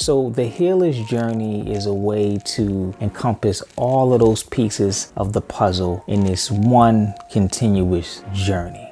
So the healer's journey is a way to encompass all of those pieces of the puzzle in this one continuous journey.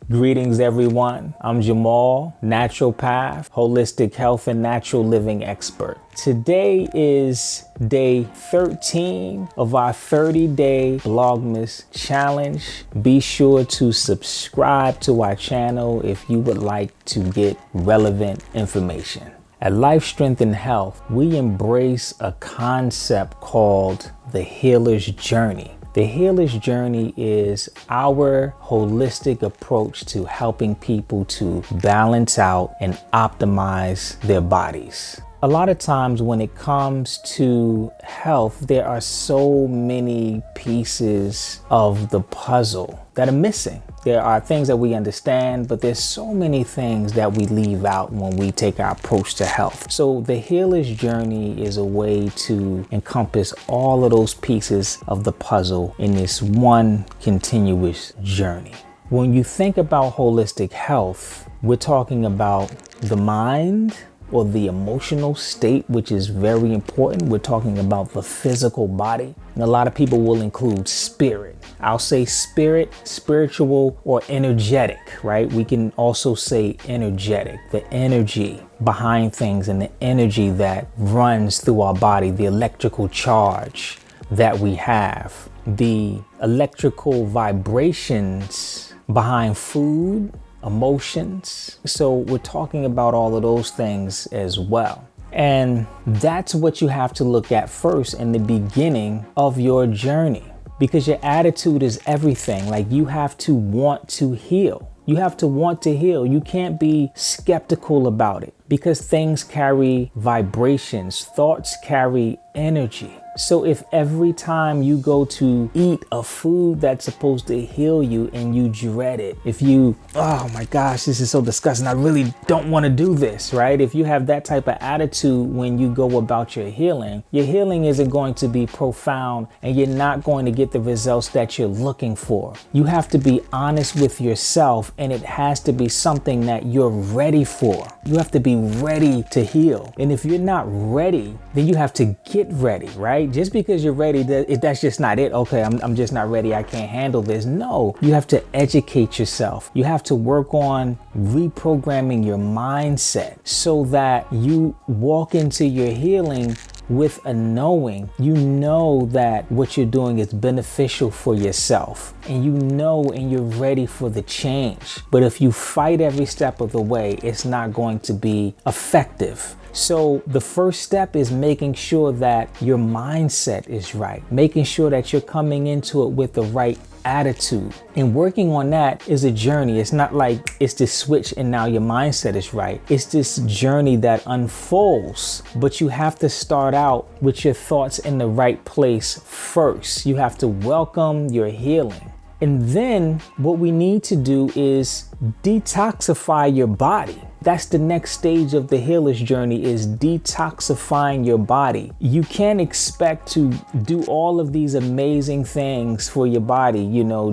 Greetings, everyone. I'm Jamal, naturopath, holistic health and natural living expert. Today is day 13 of our 30-day Vlogmas challenge. Be sure to subscribe to our channel if you would like to get relevant information. At Life, Strength, and Health, we embrace a concept called the healer's journey. The healer's journey is our holistic approach to helping people to balance out and optimize their bodies. A lot of times when it comes to health, there are so many pieces of the puzzle that are missing. There are things that we understand, but there's so many things that we leave out when we take our approach to health. So the healer's journey is a way to encompass all of those pieces of the puzzle in this one continuous journey. When you think about holistic health, we're talking about the mind, or the emotional state, which is very important. We're talking about the physical body. And a lot of people will include spirit. I'll say spirit, spiritual, or energetic, right? We can also say energetic, the energy behind things and the energy that runs through our body, the electrical charge that we have, the electrical vibrations behind food, emotions. So we're talking about all of those things as well. And that's what you have to look at first in the beginning of your journey, because your attitude is everything. Like, you have to want to heal. You have to want to heal. You can't be skeptical about it, because things carry vibrations, thoughts carry energy. So if every time you go to eat a food that's supposed to heal you and you dread it, if you, oh my gosh, this is so disgusting, I really don't want to do this, right? If you have that type of attitude when you go about your healing isn't going to be profound, and you're not going to get the results that you're looking for. You have to be honest with yourself, and it has to be something that you're ready for. You have to be ready to heal. And if you're not ready, then you have to get ready, right? Just because you're ready, that's just not it. Okay, I'm just not ready. I can't handle this. No, you have to educate yourself. You have to work on reprogramming your mindset so that you walk into your healing with a knowing. You know that what you're doing is beneficial for yourself, and you know, and you're ready for the change. But if you fight every step of the way, it's not going to be effective. So the first step is making sure that your mindset is right, making sure that you're coming into it with the right attitude. And working on that is a journey. It's not like it's this switch and now your mindset is right. It's this journey that unfolds, but you have to start out with your thoughts in the right place first. You have to welcome your healing. And then what we need to do is detoxify your body. That's the next stage of the healer's journey, is detoxifying your body. You can't expect to do all of these amazing things for your body,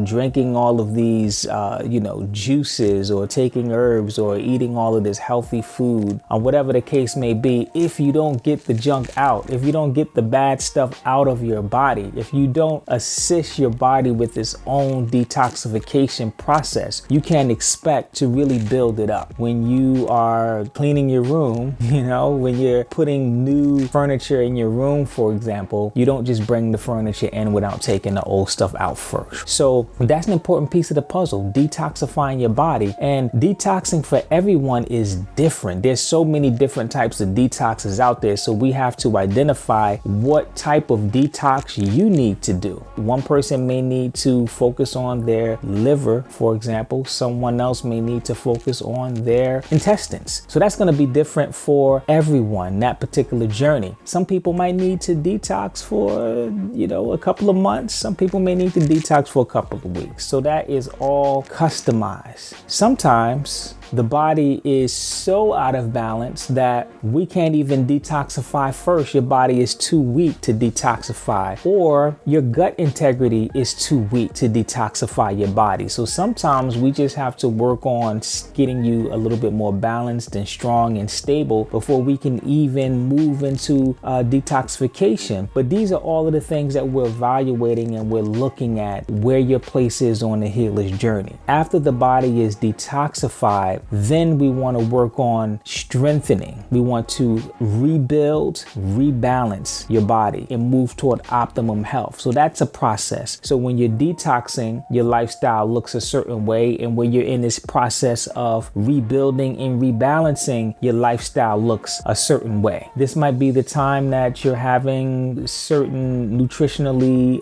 drinking all of these, juices, or taking herbs, or eating all of this healthy food, or whatever the case may be, if you don't get the junk out, if you don't get the bad stuff out of your body, if you don't assist your body with its own detoxification process, you can't expect to really build it up. When you are cleaning your room, when you're putting new furniture in your room, for example, you don't just bring the furniture in without taking the old stuff out first. So that's an important piece of the puzzle, detoxifying your body. And detoxing for everyone is different. There's so many different types of detoxes out there. So we have to identify what type of detox you need to do. One person may need to focus on their liver, for example. Someone else may need to focus on their intestines. So that's going to be different for everyone, that particular journey. Some people might need to detox for, a couple of months. Some people may need to detox for a couple of weeks. So that is all customized. Sometimes the body is so out of balance that we can't even detoxify first. Your body is too weak to detoxify, or your gut integrity is too weak to detoxify your body. So sometimes we just have to work on getting you a little bit more balanced and strong and stable before we can even move into detoxification. But these are all of the things that we're evaluating and we're looking at where your place is on the healer's journey. After the body is detoxified, then we want to work on strengthening. We want to rebuild, rebalance your body and move toward optimum health. So that's a process. So when you're detoxing, your lifestyle looks a certain way. And when you're in this process of rebuilding and rebalancing, your lifestyle looks a certain way. This might be the time that you're having certain nutritionally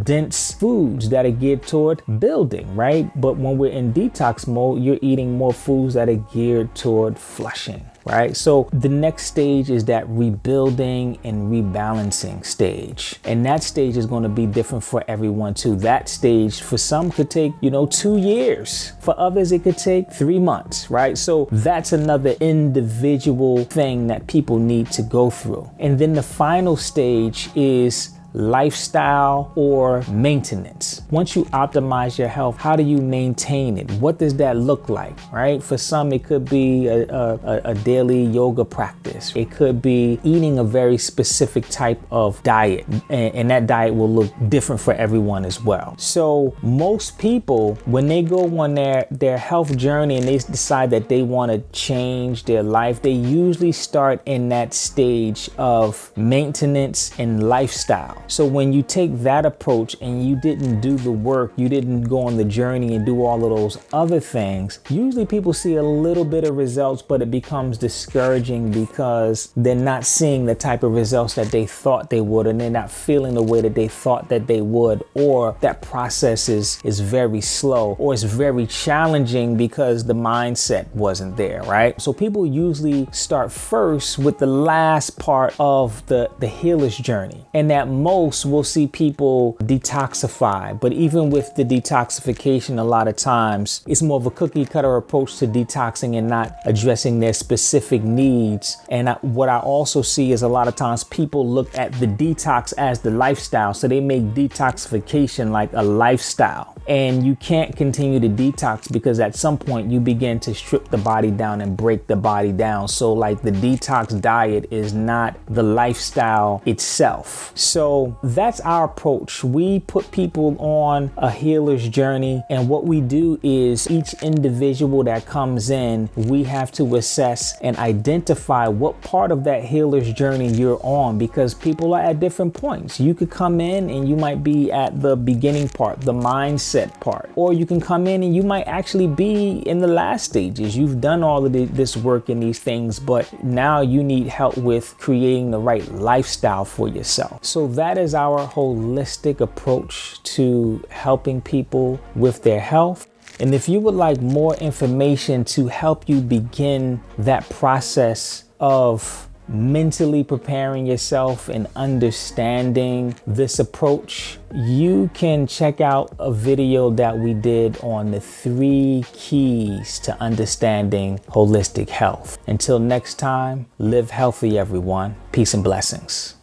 dense foods that are geared toward building, right? But when we're in detox mode, you're eating more foods that are geared toward flushing, right? So the next stage is that rebuilding and rebalancing stage. And that stage is going to be different for everyone too. That stage for some could take, 2 years. For others, it could take 3 months, right? So that's another individual thing that people need to go through. And then the final stage is lifestyle or maintenance. Once you optimize your health, how do you maintain it? What does that look like, right? For some, it could be a daily yoga practice. It could be eating a very specific type of diet, and that diet will look different for everyone as well. So most people, when they go on their health journey and they decide that they want to change their life, they usually start in that stage of maintenance and lifestyle. So when you take that approach and you didn't do the work, you didn't go on the journey and do all of those other things, usually people see a little bit of results, but it becomes discouraging because they're not seeing the type of results that they thought they would, and they're not feeling the way that they thought that they would, or that process is very slow, or it's very challenging because the mindset wasn't there, right? So people usually start first with the last part of the healer's journey, and that we'll see people detoxify. But even with the detoxification, a lot of times it's more of a cookie cutter approach to detoxing and not addressing their specific needs. And what I also see is a lot of times people look at the detox as the lifestyle. So they make detoxification like a lifestyle. And you can't continue to detox because at some point you begin to strip the body down and break the body down. So like the detox diet is not the lifestyle itself. So that's our approach. We put people on a healer's journey, and what we do is each individual that comes in, we have to assess and identify what part of that healer's journey you're on, because people are at different points. You could come in and you might be at the beginning part, the mindset part, or you can come in and you might actually be in the last stages. You've done all of this work in these things, but now you need help with creating the right lifestyle for yourself. So that is our holistic approach to helping people with their health. And if you would like more information to help you begin that process of mentally preparing yourself and understanding this approach, you can check out a video that we did on the 3 keys to understanding holistic health. Until next time, live healthy, everyone. Peace and blessings.